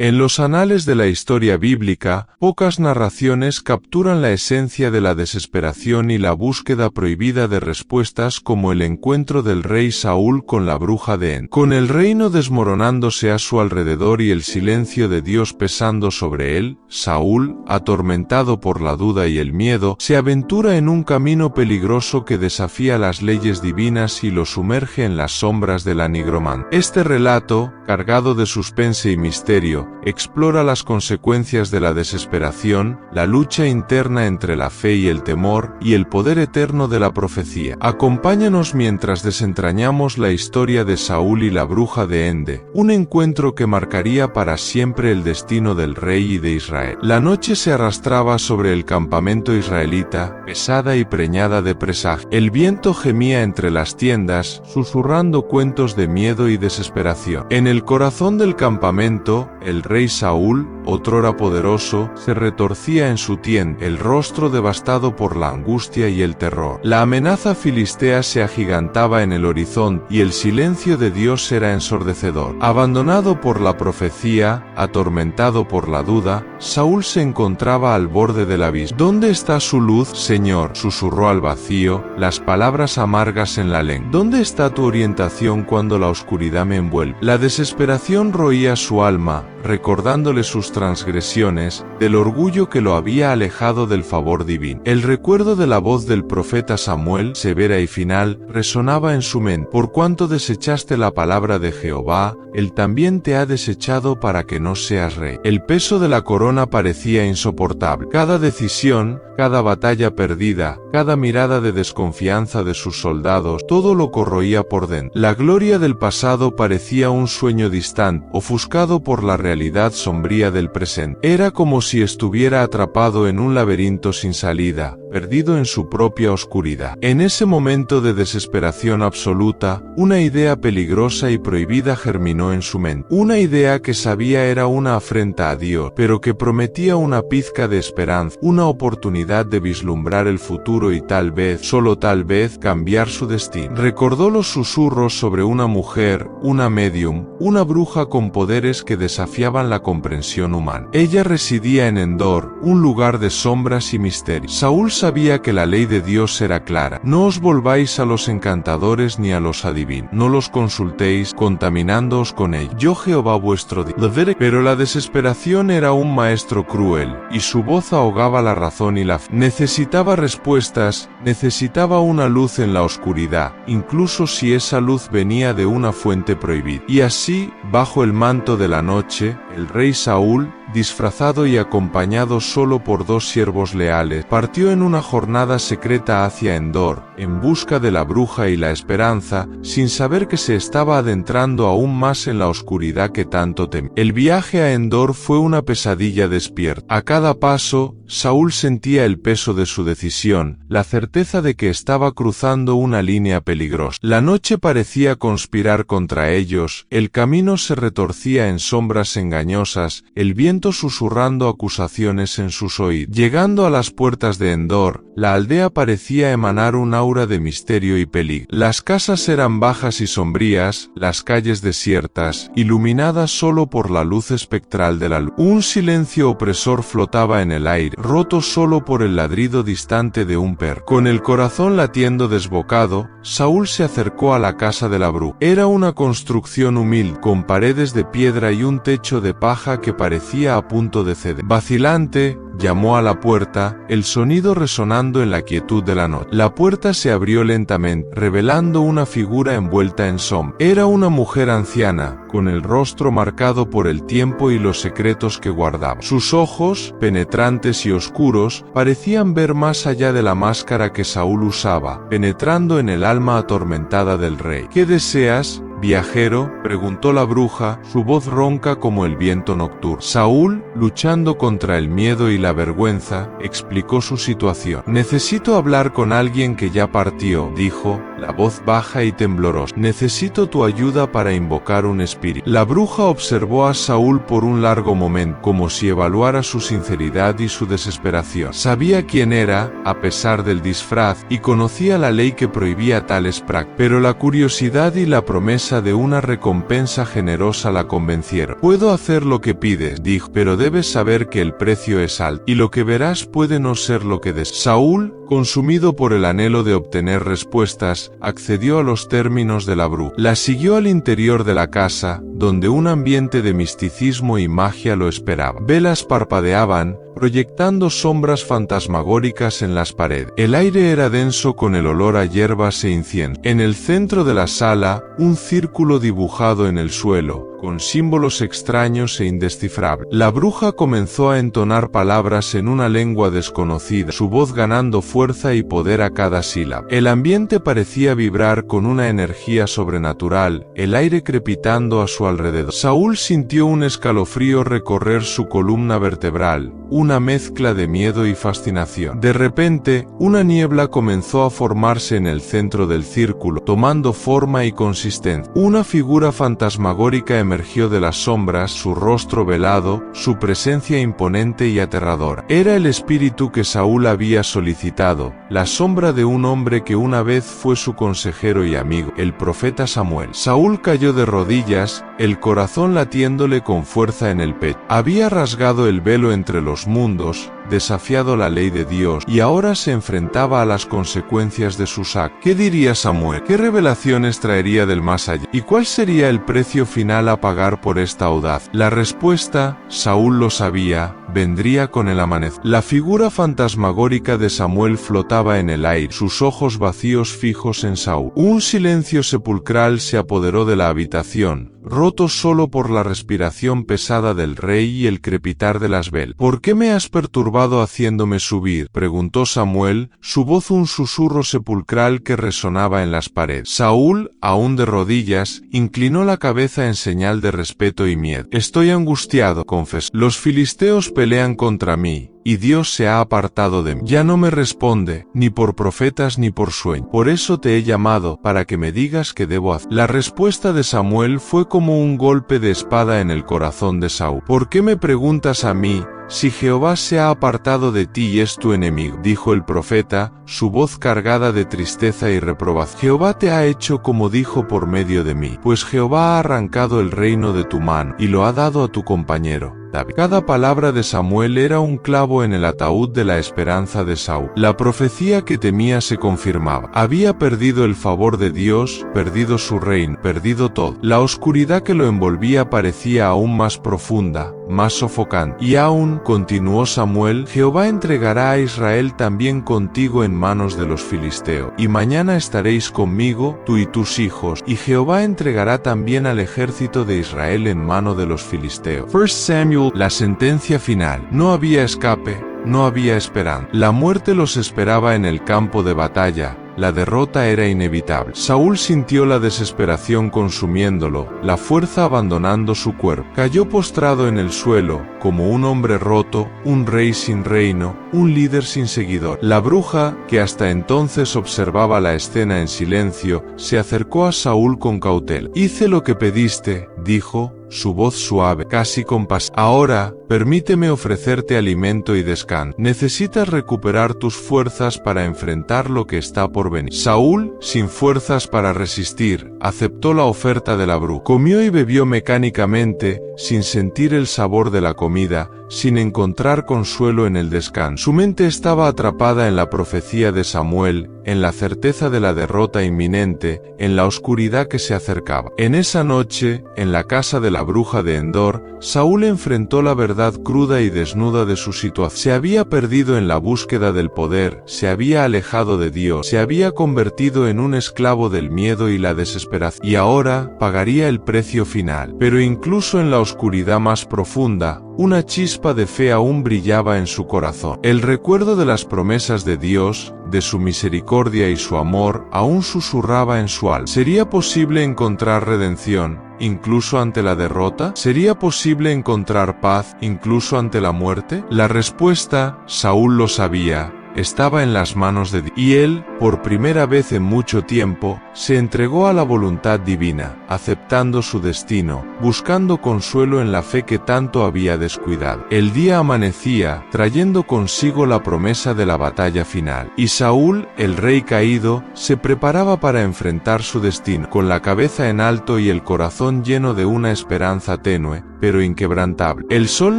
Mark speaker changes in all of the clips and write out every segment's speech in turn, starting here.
Speaker 1: En los anales de la historia bíblica, pocas narraciones capturan la esencia de la desesperación y la búsqueda prohibida de respuestas como el encuentro del rey Saúl con la bruja de Endor. Con el reino desmoronándose a su alrededor y el silencio de Dios pesando sobre él, Saúl, atormentado por la duda y el miedo, se aventura en un camino peligroso que desafía las leyes divinas y lo sumerge en las sombras de la nigromante. Este relato, cargado de suspense y misterio, explora las consecuencias de la desesperación, la lucha interna entre la fe y el temor, y el poder eterno de la profecía. Acompáñanos mientras desentrañamos la historia de Saúl y la bruja de Endor, un encuentro que marcaría para siempre el destino del rey y de Israel. La noche se arrastraba sobre el campamento israelita, pesada y preñada de presagio. El viento gemía entre las tiendas, susurrando cuentos de miedo y desesperación. En el corazón del campamento, el rey Saúl, otrora poderoso, se retorcía en su tienda, el rostro devastado por la angustia y el terror. La amenaza filistea se agigantaba en el horizonte y el silencio de Dios era ensordecedor. Abandonado por la profecía, atormentado por la duda, Saúl se encontraba al borde del abismo. ¿Dónde está su luz, Señor?, susurró al vacío, las palabras amargas en la lengua. ¿Dónde está tu orientación cuando la oscuridad me envuelve? La desesperación roía su alma, recordándole sus transgresiones, del orgullo que lo había alejado del favor divino. El recuerdo de la voz del profeta Samuel, severa y final, resonaba en su mente. Por cuanto desechaste la palabra de Jehová, él también te ha desechado para que no seas rey. El peso de la corona parecía insoportable. Cada decisión, cada batalla perdida, cada mirada de desconfianza de sus soldados, todo lo corroía por dentro. La gloria del pasado parecía un sueño distante, ofuscado por la realidad sombría del presente. Era como si estuviera atrapado en un laberinto sin salida, perdido en su propia oscuridad. En ese momento de desesperación absoluta, una idea peligrosa y prohibida germinó en su mente. Una idea que sabía era una afrenta a Dios, pero que prometía una pizca de esperanza, una oportunidad de vislumbrar el futuro y tal vez, solo tal vez, cambiar su destino. Recordó los susurros sobre una mujer, una medium, una bruja con poderes que desafiaban la comprensión humana. Ella residía en Endor, un lugar de sombras y misterios. Saúl sabía que la ley de Dios era clara. No os volváis a los encantadores ni a los adivinos. No los consultéis, contaminándoos con ellos. Yo Jehová vuestro Dios. Pero la desesperación era un maestro cruel, y su voz ahogaba la razón y la fe. Necesitaba respuestas, necesitaba una luz en la oscuridad, incluso si esa luz venía de una fuente prohibida. Y así, bajo el manto de la noche, el rey Saúl, disfrazado y acompañado solo por dos siervos leales, partió en una jornada secreta hacia Endor, en busca de la bruja y la esperanza, sin saber que se estaba adentrando aún más en la oscuridad que tanto temía. El viaje a Endor fue una pesadilla despierta. A cada paso, Saúl sentía el peso de su decisión, la certeza de que estaba cruzando una línea peligrosa. La noche parecía conspirar contra ellos, el camino se retorcía en sombras engañosas, el viento susurrando acusaciones en sus oídos. Llegando a las puertas de Endor, la aldea parecía emanar un aura de misterio y peligro. Las casas eran bajas y sombrías, las calles desiertas, iluminadas solo por la luz espectral de la luz. Un silencio opresor flotaba en el aire, roto solo por el ladrido distante de un perro. Con el corazón latiendo desbocado, Saúl se acercó a la casa de la bruja. Era una construcción humilde, con paredes de piedra y un techo de paja que parecía a punto de ceder. Vacilante, llamó a la puerta, el sonido resonando en la quietud de la noche. La puerta se abrió lentamente, revelando una figura envuelta en sombra. Era una mujer anciana, con el rostro marcado por el tiempo y los secretos que guardaba. Sus ojos, penetrantes y oscuros, parecían ver más allá de la máscara que Saúl usaba, penetrando en el alma atormentada del rey. ¿Qué deseas, viajero?, preguntó la bruja, su voz ronca como el viento nocturno. Saúl, luchando contra el miedo y la vergüenza, explicó su situación. Necesito hablar con alguien que ya partió, dijo, la voz baja y temblorosa. Necesito tu ayuda para invocar un espíritu. La bruja observó a Saúl por un largo momento, como si evaluara su sinceridad y su desesperación. Sabía quién era, a pesar del disfraz, y conocía la ley que prohibía tales prácticas. Pero la curiosidad y la promesa promesa de una recompensa generosa la convencieron. «Puedo hacer lo que pides», dijo, «pero debes saber que el precio es alto, y lo que verás puede no ser lo que deseas». Saúl, consumido por el anhelo de obtener respuestas, accedió a los términos de la bruja. La siguió al interior de la casa, donde un ambiente de misticismo y magia lo esperaba. Velas parpadeaban, proyectando sombras fantasmagóricas en las paredes. El aire era denso con el olor a hierbas e incienso. En el centro de la sala, un círculo dibujado en el suelo, con símbolos extraños e indescifrables. La bruja comenzó a entonar palabras en una lengua desconocida, su voz ganando fuerza y poder a cada sílaba. El ambiente parecía vibrar con una energía sobrenatural, el aire crepitando a su alrededor. Saúl sintió un escalofrío recorrer su columna vertebral, una mezcla de miedo y fascinación. De repente, una niebla comenzó a formarse en el centro del círculo, tomando forma y consistencia. Una figura fantasmagórica emergió de las sombras, su rostro velado, su presencia imponente y aterradora. Era el espíritu que Saúl había solicitado, la sombra de un hombre que una vez fue su consejero y amigo, el profeta Samuel. Saúl cayó de rodillas, el corazón latiéndole con fuerza en el pecho. Había rasgado el velo entre los mundos, desafiado la ley de Dios, y ahora se enfrentaba a las consecuencias de sus actos. ¿Qué diría Samuel? ¿Qué revelaciones traería del más allá? ¿Y cuál sería el precio final a pagar por esta audaz? La respuesta, Saúl lo sabía, vendría con el amanecer. La figura fantasmagórica de Samuel flotaba en el aire, sus ojos vacíos fijos en Saúl. Un silencio sepulcral se apoderó de la habitación, roto solo por la respiración pesada del rey y el crepitar de las velas. ¿Por qué me has perturbado haciéndome subir?, preguntó Samuel, su voz un susurro sepulcral que resonaba en las paredes. Saúl, aún de rodillas, inclinó la cabeza en señal de respeto y miedo. «Estoy angustiado», confesó. «Los filisteos pelean contra mí, y Dios se ha apartado de mí. Ya no me responde, ni por profetas ni por sueño. Por eso te he llamado, para que me digas qué debo hacer». La respuesta de Samuel fue como un golpe de espada en el corazón de Saúl. «¿Por qué me preguntas a mí, si Jehová se ha apartado de ti y es tu enemigo?», dijo el profeta, su voz cargada de tristeza y reprobación. «Jehová te ha hecho como dijo por medio de mí, pues Jehová ha arrancado el reino de tu mano, y lo ha dado a tu compañero David». Cada palabra de Samuel era un clavo en el ataúd de la esperanza de Saúl. La profecía que temía se confirmaba. Había perdido el favor de Dios, perdido su reino, perdido todo. La oscuridad que lo envolvía parecía aún más profunda, más sofocante. «Y aún», continuó Samuel, «Jehová entregará a Israel también contigo en manos de los filisteos. Y mañana estaréis conmigo, tú y tus hijos, y Jehová entregará también al ejército de Israel en mano de los filisteos». 1 Samuel. La sentencia final. No había escape, no había esperanza. La muerte los esperaba en el campo de batalla. La derrota era inevitable. Saúl sintió la desesperación consumiéndolo, la fuerza abandonando su cuerpo. Cayó postrado en el suelo, como un hombre roto, un rey sin reino, un líder sin seguidor. La bruja, que hasta entonces observaba la escena en silencio, se acercó a Saúl con cautela. «Hice lo que pediste», dijo, su voz suave, casi compasiva. «Ahora, permíteme ofrecerte alimento y descanso. Necesitas recuperar tus fuerzas para enfrentar lo que está por venir». Saúl, sin fuerzas para resistir, aceptó la oferta de la bruja. Comió y bebió mecánicamente, sin sentir el sabor de la comida, sin encontrar consuelo en el descanso. Su mente estaba atrapada en la profecía de Samuel, en la certeza de la derrota inminente, en la oscuridad que se acercaba. En esa noche, en la casa de la bruja de Endor, Saúl enfrentó la verdad cruda y desnuda de su situación. Se había perdido en la búsqueda del poder, se había alejado de Dios, se había convertido en un esclavo del miedo y la desesperación, y ahora pagaría el precio final. Pero incluso en la oscuridad más profunda, una chispa de fe aún brillaba en su corazón. El recuerdo de las promesas de Dios, de su misericordia y su amor, aún susurraba en su alma. ¿Sería posible encontrar redención, incluso ante la derrota? ¿Sería posible encontrar paz, incluso ante la muerte? La respuesta, Saúl lo sabía, estaba en las manos de Dios. Y él, por primera vez en mucho tiempo, se entregó a la voluntad divina, aceptando su destino, buscando consuelo en la fe que tanto había descuidado. El día amanecía, trayendo consigo la promesa de la batalla final. Y Saúl, el rey caído, se preparaba para enfrentar su destino, con la cabeza en alto y el corazón lleno de una esperanza tenue, pero inquebrantable. El sol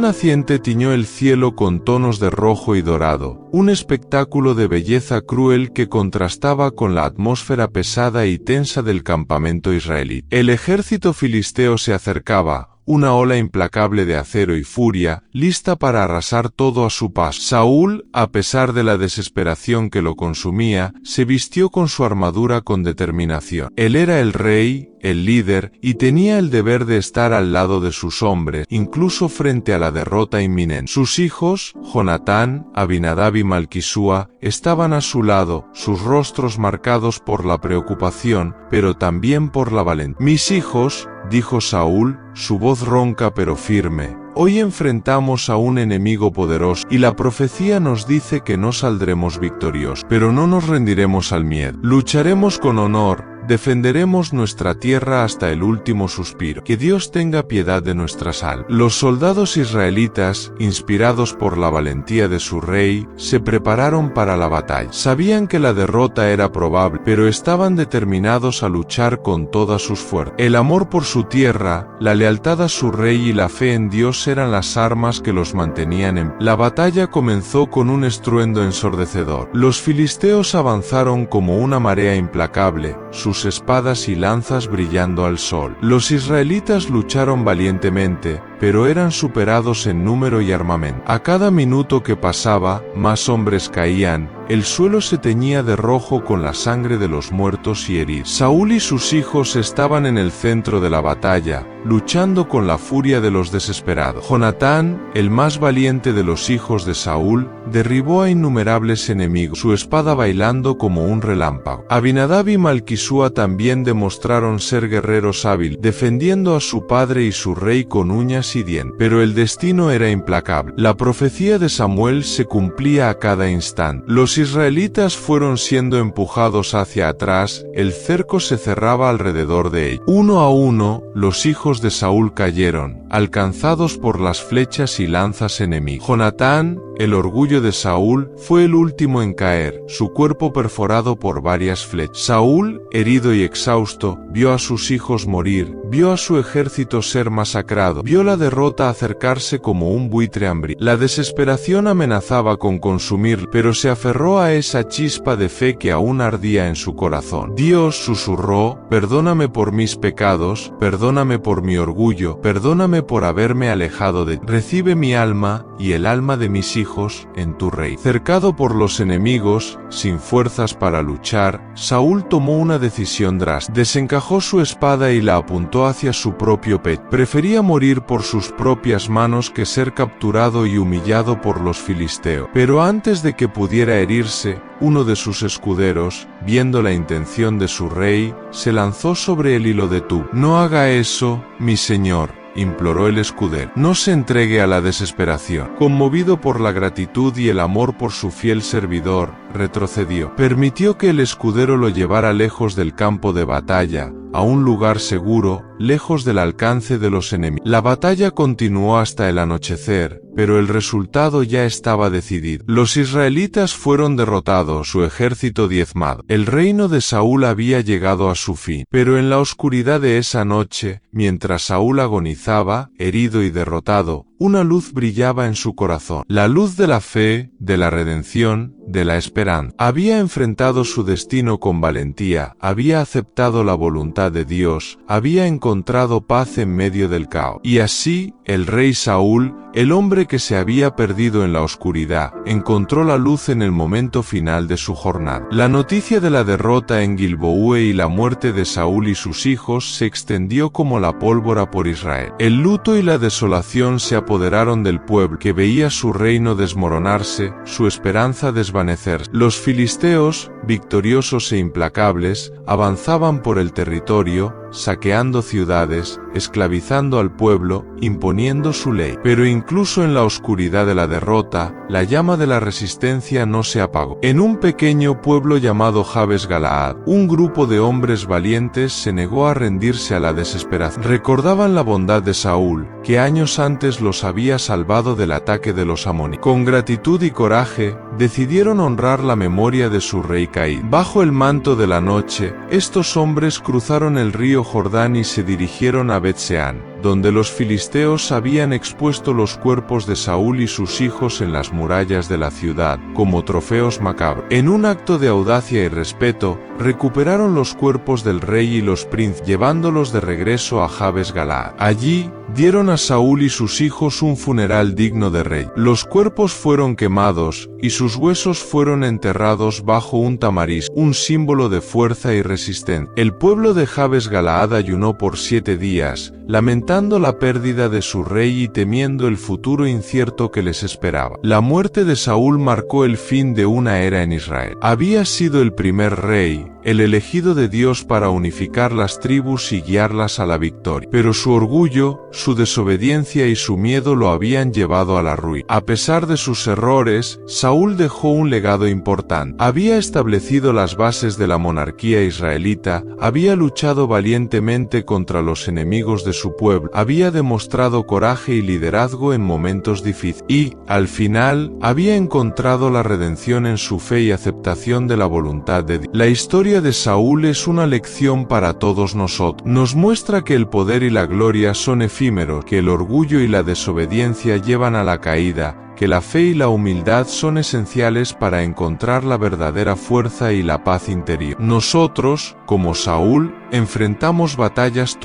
Speaker 1: naciente tiñó el cielo con tonos de rojo y dorado, un espectáculo de belleza cruel que contrastaba con la atmósfera pesada y tensa del campamento israelí. El ejército filisteo se acercaba, una ola implacable de acero y furia, lista para arrasar todo a su paso. Saúl, a pesar de la desesperación que lo consumía, se vistió con su armadura con determinación. Él era el rey, el líder, y tenía el deber de estar al lado de sus hombres, incluso frente a la derrota inminente. Sus hijos, Jonatán, Abinadab y Malquisúa, estaban a su lado, sus rostros marcados por la preocupación, pero también por la valentía. «Mis hijos», dijo Saúl, su voz ronca pero firme, «hoy enfrentamos a un enemigo poderoso, y la profecía nos dice que no saldremos victoriosos, pero no nos rendiremos al miedo. Lucharemos con honor, defenderemos nuestra tierra hasta el último suspiro. Que Dios tenga piedad de nuestras almas». Los soldados israelitas, inspirados por la valentía de su rey, se prepararon para la batalla. Sabían que la derrota era probable, pero estaban determinados a luchar con todas sus fuerzas. El amor por su tierra, la lealtad a su rey y la fe en Dios eran las armas que los mantenían en pie. La batalla comenzó con un estruendo ensordecedor. Los filisteos avanzaron como una marea implacable, sus espadas y lanzas brillando al sol. Los israelitas lucharon valientemente, pero eran superados en número y armamento. A cada minuto que pasaba, más hombres caían, el suelo se teñía de rojo con la sangre de los muertos y heridos. Saúl y sus hijos estaban en el centro de la batalla, luchando con la furia de los desesperados. Jonatán, el más valiente de los hijos de Saúl, derribó a innumerables enemigos, su espada bailando como un relámpago. Abinadab y Malquisúa también demostraron ser guerreros hábiles, defendiendo a su padre y su rey con uñas y dientes. Pero el destino era implacable. La profecía de Samuel se cumplía a cada instante. Los israelitas fueron siendo empujados hacia atrás, el cerco se cerraba alrededor de ellos. Uno a uno, los hijos de Saúl cayeron, alcanzados por las flechas y lanzas enemigas. Jonatán, el orgullo de Saúl, fue el último en caer, su cuerpo perforado por varias flechas. Saúl, herido y exhausto, vio a sus hijos morir, vio a su ejército ser masacrado, vio la derrota acercarse como un buitre hambriento. La desesperación amenazaba con consumir, pero se aferró a esa chispa de fe que aún ardía en su corazón. Dios, susurró, perdóname por mis pecados, perdóname por mi orgullo, perdóname por haberme alejado de ti. Recibe mi alma, y el alma de mis hijos, en tu reino. Cercado por los enemigos, sin fuerzas para luchar, Saúl tomó una decisión drástica. Desencajó su espada y la apuntó hacia su propio pecho. Prefería morir por sus propias manos que ser capturado y humillado por los filisteos. Pero antes de que pudiera herirse, uno de sus escuderos, viendo la intención de su rey, se lanzó sobre él y lo detuvo. «No haga eso, mi señor», imploró el escudero. «No se entregue a la desesperación». Conmovido por la gratitud y el amor por su fiel servidor, retrocedió. Permitió que el escudero lo llevara lejos del campo de batalla, a un lugar seguro, lejos del alcance de los enemigos. La batalla continuó hasta el anochecer, pero el resultado ya estaba decidido. Los israelitas fueron derrotados, su ejército diezmado. El reino de Saúl había llegado a su fin. Pero en la oscuridad de esa noche, mientras Saúl agonizaba, herido y derrotado, una luz brillaba en su corazón. La luz de la fe, de la redención, de la esperanza. Había enfrentado su destino con valentía, había aceptado la voluntad de Dios, había encontrado paz en medio del caos. Y así, el rey Saúl, el hombre que se había perdido en la oscuridad, encontró la luz en el momento final de su jornada. La noticia de la derrota en Gilboa y la muerte de Saúl y sus hijos se extendió como la pólvora por Israel. El luto y la desolación se apoderaron del pueblo, que veía su reino desmoronarse, su esperanza desvanecerse. Los filisteos, victoriosos e implacables, avanzaban por el territorio, saqueando ciudades, esclavizando al pueblo, imponiendo su ley. Pero incluso en la oscuridad de la derrota, la llama de la resistencia no se apagó. En un pequeño pueblo llamado Jabes Galaad, un grupo de hombres valientes se negó a rendirse a la desesperación. Recordaban la bondad de Saúl, que años antes los había salvado del ataque de los amonitas. Con gratitud y coraje, decidieron honrar la memoria de su rey caído. Bajo el manto de la noche, estos hombres cruzaron el río Jordán y se dirigieron a Bet-Seán, donde los filisteos habían expuesto los cuerpos de Saúl y sus hijos en las murallas de la ciudad, como trofeos macabros. En un acto de audacia y respeto, recuperaron los cuerpos del rey y los príncipes, llevándolos de regreso a Jabes Galaad. Allí, dieron a Saúl y sus hijos un funeral digno de rey. Los cuerpos fueron quemados, y sus huesos fueron enterrados bajo un tamarisco, un símbolo de fuerza y resistencia. El pueblo de Jabes Galaad ayunó por 7 días, lamentando la pérdida de su rey y temiendo el futuro incierto que les esperaba. La muerte de Saúl marcó el fin de una era en Israel. Había sido el primer rey, el elegido de Dios para unificar las tribus y guiarlas a la victoria. Pero su orgullo, su desobediencia y su miedo lo habían llevado a la ruina. A pesar de sus errores, Saúl dejó un legado importante. Había establecido las bases de la monarquía israelita, había luchado valientemente contra los enemigos de su pueblo, había demostrado coraje y liderazgo en momentos difíciles, y, al final, había encontrado la redención en su fe y aceptación de la voluntad de Dios. La historia de Saúl es una lección para todos nosotros. Nos muestra que el poder y la gloria son efímeros, que el orgullo y la desobediencia llevan a la caída, que la fe y la humildad son esenciales para encontrar la verdadera fuerza y la paz interior. Nosotros, como Saúl, enfrentamos batallas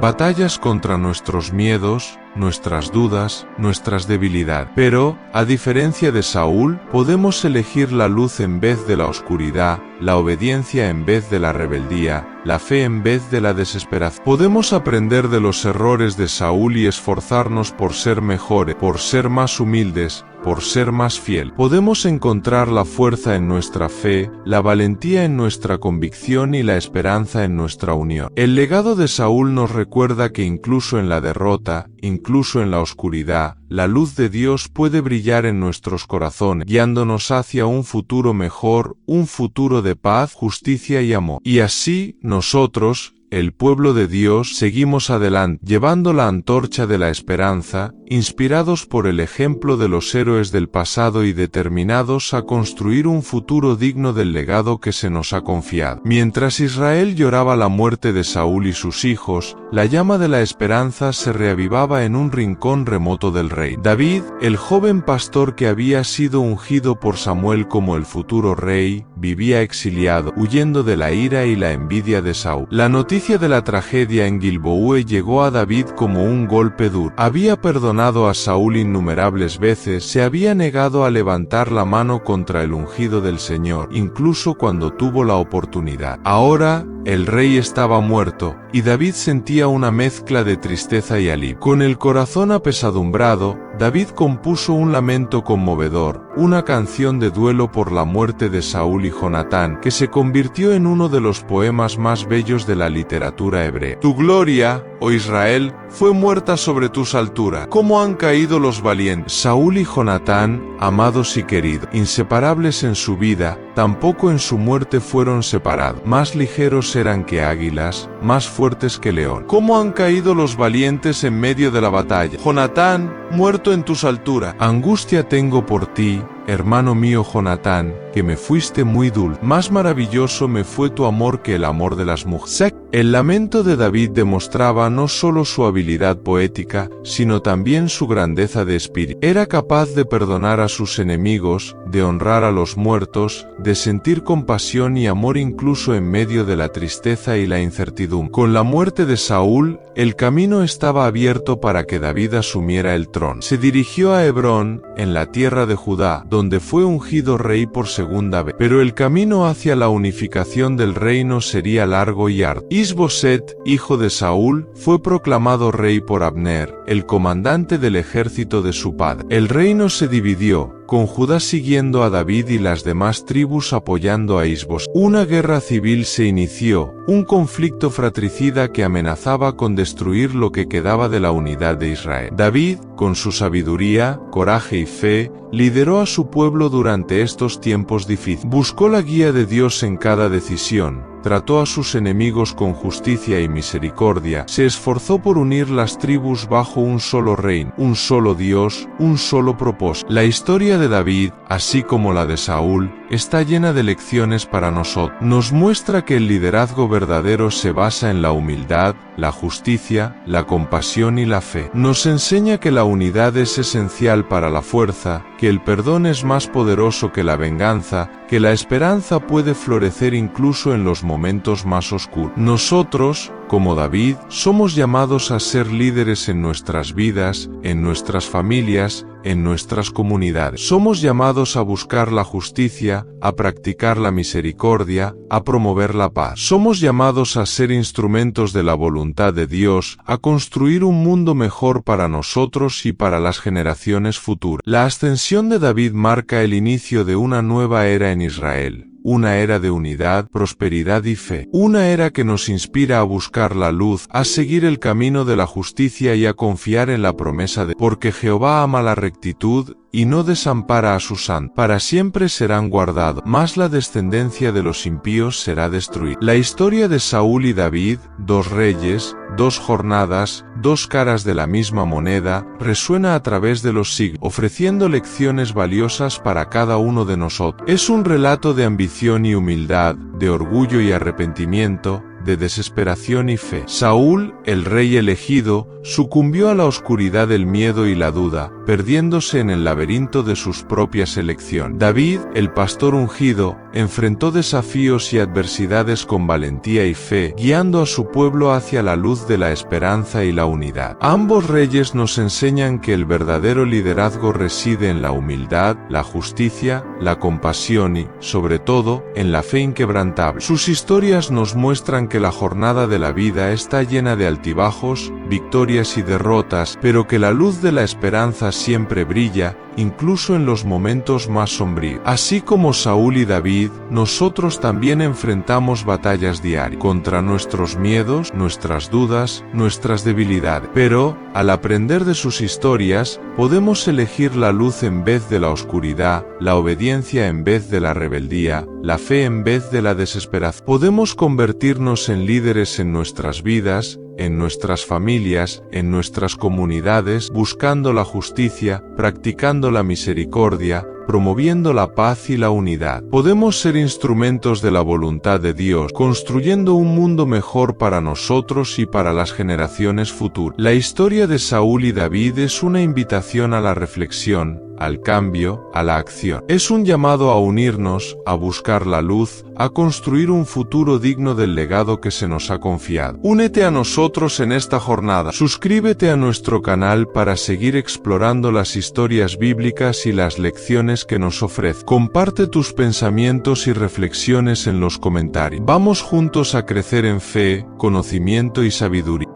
Speaker 1: batallas contra nuestros miedos, nuestras dudas, nuestras debilidades. Pero, a diferencia de Saúl, podemos elegir la luz en vez de la oscuridad, la obediencia en vez de la rebeldía, la fe en vez de la desesperación. Podemos aprender de los errores de Saúl y esforzarnos por ser mejores, por ser más humildes, por ser más fiel. Podemos encontrar la fuerza en nuestra fe, la valentía en nuestra convicción y la esperanza en nuestra unión. El legado de Saúl nos recuerda que incluso en la derrota, incluso en la oscuridad, la luz de Dios puede brillar en nuestros corazones, guiándonos hacia un futuro mejor, un futuro de paz, justicia y amor. Y así, nosotros, el pueblo de Dios, seguimos adelante, llevando la antorcha de la esperanza, inspirados por el ejemplo de los héroes del pasado y determinados a construir un futuro digno del legado que se nos ha confiado. Mientras Israel lloraba la muerte de Saúl y sus hijos, la llama de la esperanza se reavivaba en un rincón remoto del reino. David, el joven pastor que había sido ungido por Samuel como el futuro rey, vivía exiliado, huyendo de la ira y la envidia de Saúl. La noticia de la tragedia en Gilboa llegó a David como un golpe duro. Había perdonado a Saúl innumerables veces, se había negado a levantar la mano contra el ungido del Señor, incluso cuando tuvo la oportunidad. Ahora, el rey estaba muerto, y David sentía una mezcla de tristeza y alivio. Con el corazón apesadumbrado, David compuso un lamento conmovedor, una canción de duelo por la muerte de Saúl y Jonatán, que se convirtió en uno de los poemas más bellos de la literatura hebrea. Tu gloria, oh Israel, fue muerta sobre tus alturas. ¿Cómo han caído los valientes? Saúl y Jonatán, amados y queridos, inseparables en su vida, tampoco en su muerte fueron separados. Más ligeros eran que águilas, más fuertes que león. ¿Cómo han caído los valientes en medio de la batalla? Jonatán, muerto en tus alturas. Angustia tengo por ti, hermano mío Jonatán, que me fuiste muy dulce. Más maravilloso me fue tu amor que el amor de las mujeres. El lamento de David demostraba no solo su habilidad poética, sino también su grandeza de espíritu. Era capaz de perdonar a sus enemigos, de honrar a los muertos, de sentir compasión y amor incluso en medio de la tristeza y la incertidumbre. Con la muerte de Saúl, el camino estaba abierto para que David asumiera el trono. Se dirigió a Hebrón, en la tierra de Judá, donde fue ungido rey por segunda vez. Pero el camino hacia la unificación del reino sería largo y arduo. Is-Boset, hijo de Saúl, fue proclamado rey por Abner, el comandante del ejército de su padre. El reino se dividió, con Judá siguiendo a David y las demás tribus apoyando a Is-Boset. Una guerra civil se inició, un conflicto fratricida que amenazaba con destruir lo que quedaba de la unidad de Israel. David, con su sabiduría, coraje y fe, lideró a su pueblo durante estos tiempos difíciles. Buscó la guía de Dios en cada decisión, trató a sus enemigos con justicia y misericordia, se esforzó por unir las tribus bajo un solo reino, un solo Dios, un solo propósito. La historia de David, así como la de Saúl, está llena de lecciones para nosotros. Nos muestra que el liderazgo verdadero se basa en la humildad, la justicia, la compasión y la fe. Nos enseña que la unidad es esencial para la fuerza, que el perdón es más poderoso que la venganza, que la esperanza puede florecer incluso en los momentos más oscuros. Nosotros, como David, somos llamados a ser líderes en nuestras vidas, en nuestras familias, en nuestras comunidades. Somos llamados a buscar la justicia, a practicar la misericordia, a promover la paz. Somos llamados a ser instrumentos de la voluntad de Dios, a construir un mundo mejor para nosotros y para las generaciones futuras. La ascensión de David marca el inicio de una nueva era en Israel. Una era de unidad, prosperidad y fe. Una era que nos inspira a buscar la luz, a seguir el camino de la justicia y a confiar en la promesa de porque Jehová ama la rectitud y no desampara a sus santos. Para siempre serán guardados, mas la descendencia de los impíos será destruida. La historia de Saúl y David, dos reyes, dos jornadas, dos caras de la misma moneda, resuena a través de los siglos, ofreciendo lecciones valiosas para cada uno de nosotros. Es un relato de ambición y humildad, de orgullo y arrepentimiento, de desesperación y fe. Saúl, el rey elegido, sucumbió a la oscuridad del miedo y la duda, perdiéndose en el laberinto de sus propias elecciones. David, el pastor ungido, enfrentó desafíos y adversidades con valentía y fe, guiando a su pueblo hacia la luz de la esperanza y la unidad. Ambos reyes nos enseñan que el verdadero liderazgo reside en la humildad, la justicia, la compasión y, sobre todo, en la fe inquebrantable. Sus historias nos muestran que la jornada de la vida está llena de altibajos, victorias y derrotas, pero que la luz de la esperanza siempre brilla, incluso en los momentos más sombríos. Así como Saúl y David, nosotros también enfrentamos batallas diarias contra nuestros miedos, nuestras dudas, nuestras debilidades. Pero, al aprender de sus historias, podemos elegir la luz en vez de la oscuridad, la obediencia en vez de la rebeldía, la fe en vez de la desesperación. Podemos convertirnos en líderes en nuestras vidas, en nuestras familias, en nuestras comunidades, buscando la justicia, practicando la misericordia, promoviendo la paz y la unidad. Podemos ser instrumentos de la voluntad de Dios, construyendo un mundo mejor para nosotros y para las generaciones futuras. La historia de Saúl y David es una invitación a la reflexión, al cambio, a la acción. Es un llamado a unirnos, a buscar la luz, a construir un futuro digno del legado que se nos ha confiado. Únete a nosotros en esta jornada. Suscríbete a nuestro canal para seguir explorando las historias bíblicas y las lecciones que nos ofrece. Comparte tus pensamientos y reflexiones en los comentarios. Vamos juntos a crecer en fe, conocimiento y sabiduría.